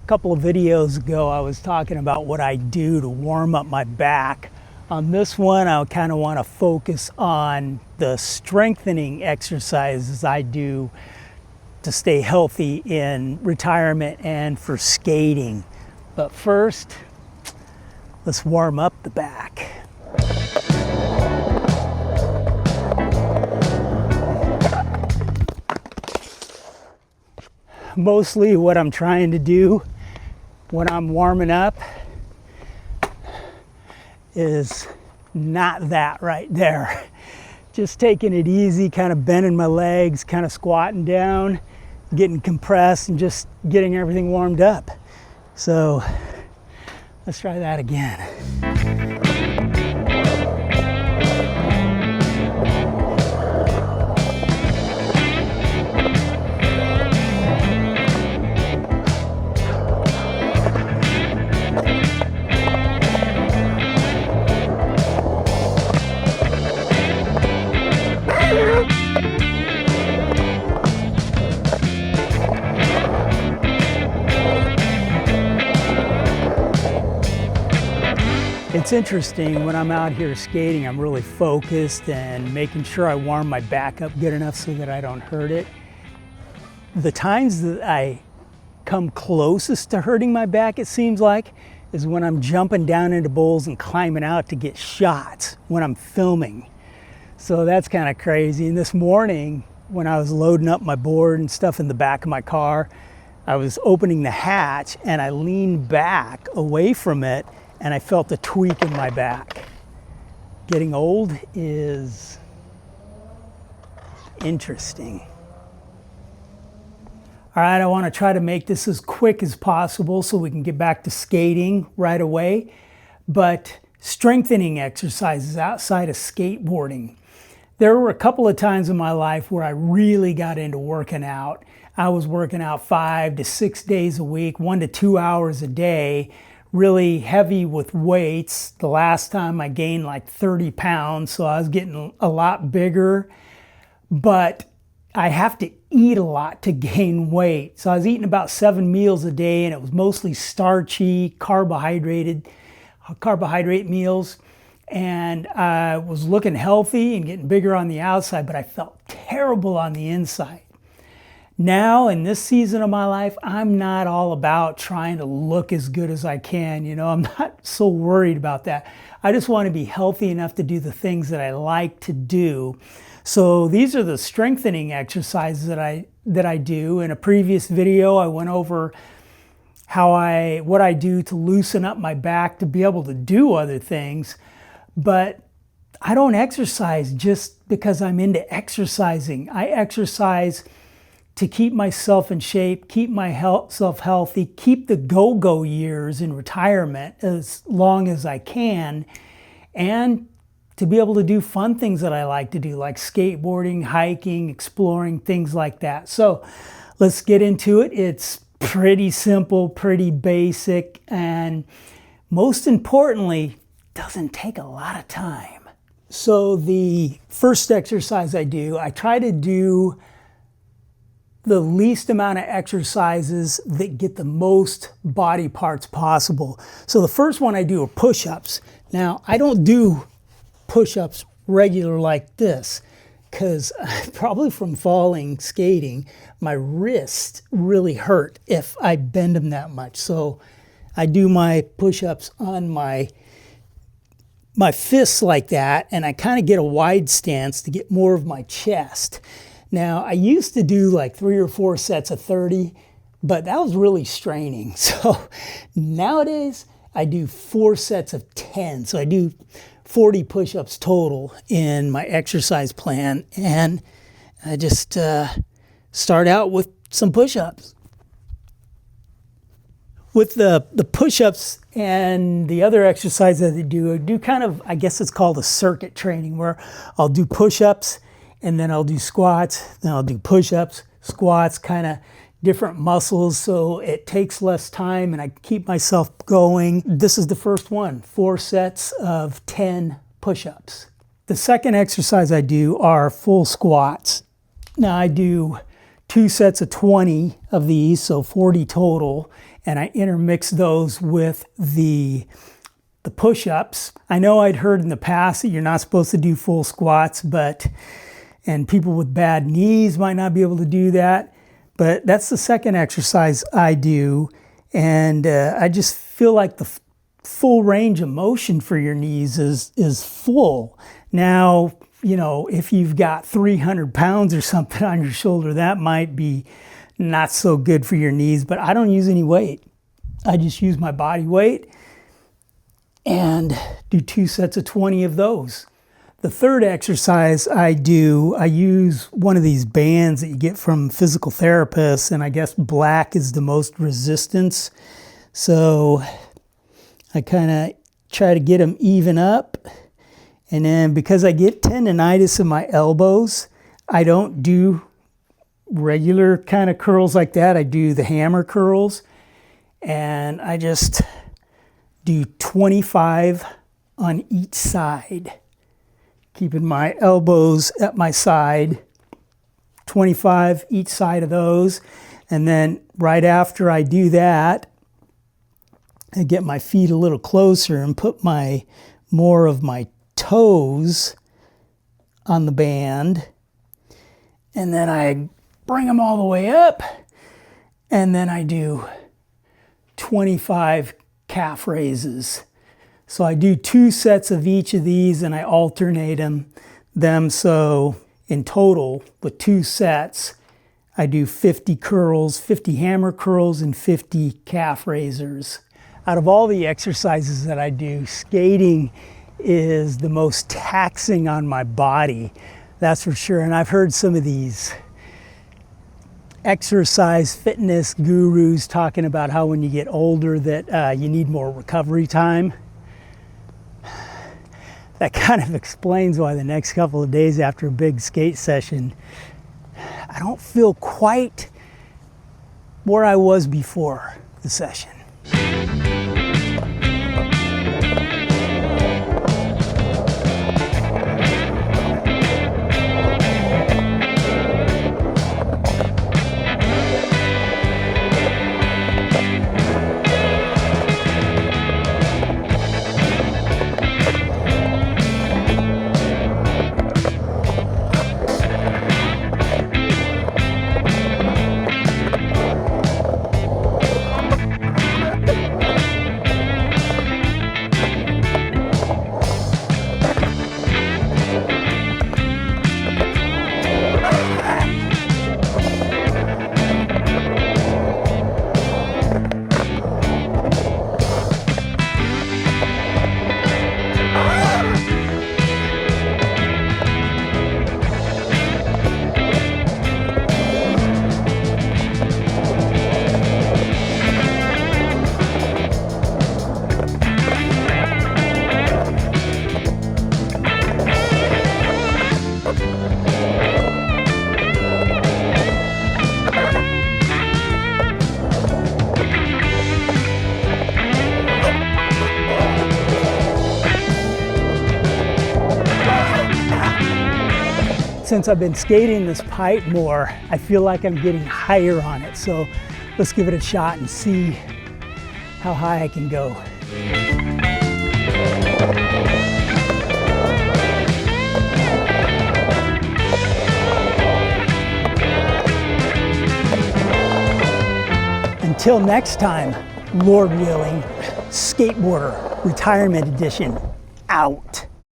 A couple of videos ago, I was talking about what I do to warm up my back. On this one, I kind of want to focus on the strengthening exercises I do to stay healthy in retirement and for skating. But first, let's warm up the back. Mostly what I'm trying to do when I'm warming up is not that right there. Just taking it easy, kind of bending my legs, kind of squatting down, getting compressed and just getting everything warmed up. So let's try that again. It's interesting, when I'm out here skating, I'm really focused and making sure I warm my back up good enough so that I don't hurt it. The times that I come closest to hurting my back, it seems like, is when I'm jumping down into bowls and climbing out to get shots when I'm filming. So that's kind of crazy. And this morning, when I was loading up my board and stuff in the back of my car, I was opening the hatch and I leaned back away from it and I felt a tweak in my back. Getting old is interesting. All right, I want to try to make this as quick as possible so we can get back to skating right away. But strengthening exercises outside of skateboarding. There were a couple of times in my life where I really got into working out. I was working out 5 to 6 days a week, 1 to 2 hours a day, really heavy with weights. The last time I gained like 30 pounds, so I was getting a lot bigger. But I have to eat a lot to gain weight. So I was eating about 7 meals a day, and it was mostly starchy, carbohydrate meals. And I was looking healthy and getting bigger on the outside, but I felt terrible on the inside. Now, in this season of my life, I'm not all about trying to look as good as I can. You know, I'm not so worried about that. I just want to be healthy enough to do the things that I like to do. So these are the strengthening exercises that I do. In a previous video, I went over what I do to loosen up my back to be able to do other things. But I don't exercise just because I'm into exercising. I exercise to keep myself in shape, keep myself healthy, keep the go-go years in retirement as long as I can, and to be able to do fun things that I like to do, like skateboarding, hiking, exploring, things like that. So let's get into it. It's pretty simple, pretty basic, and most importantly, doesn't take a lot of time. So the first exercise I do, I try to do the least amount of exercises that get the most body parts possible. So the first one I do are push-ups. Now, I don't do push-ups regular like this because probably from falling skating, my wrists really hurt if I bend them that much. So I do my push-ups on my fists like that, and I kind of get a wide stance to get more of my chest. Now, I used to do like 3 or 4 sets of 30, but that was really straining. So nowadays, I do 4 sets of 10. So I do 40 push-ups total in my exercise plan. And I just start out with some push-ups. With the push-ups and the other exercises I do kind of, I guess it's called a circuit training, where I'll do push-ups, and then I'll do squats, then I'll do push-ups, squats, kind of different muscles, so it takes less time and I keep myself going. This is the first one, 4 sets of 10 push-ups. The second exercise I do are full squats. Now I do 2 sets of 20 of these, so 40 total, and I intermix those with the push-ups. I know I'd heard in the past that you're not supposed to do full squats, and people with bad knees might not be able to do that, but that's the second exercise I do, and I just feel like the full range of motion for your knees is full. Now, you know, if you've got 300 pounds or something on your shoulder, that might be not so good for your knees, but I don't use any weight. I just use my body weight and do 2 sets of 20 of those. The third exercise I use one of these bands that you get from physical therapists, and I guess black is the most resistance. So I kind of try to get them even up. And then because I get tendonitis in my elbows, I don't do regular kind of curls like that. I do the hammer curls, and I just do 25 on each side, keeping my elbows at my side, 25 each side of those. And then right after I do that, I get my feet a little closer and put more of my toes on the band. And then I bring them all the way up, and then I do 25 calf raises. So I do 2 sets of each of these, and I alternate them. So in total, with 2 sets, I do 50 curls, 50 hammer curls, and 50 calf raisers. Out of all the exercises that I do, skating is the most taxing on my body, that's for sure. And I've heard some of these exercise fitness gurus talking about how when you get older that you need more recovery time. That kind of explains why the next couple of days after a big skate session, I don't feel quite where I was before the session. Since I've been skating this pipe more, I feel like I'm getting higher on it. So let's give it a shot and see how high I can go. Until next time, Lord willing, Skateboarder Retirement Edition out.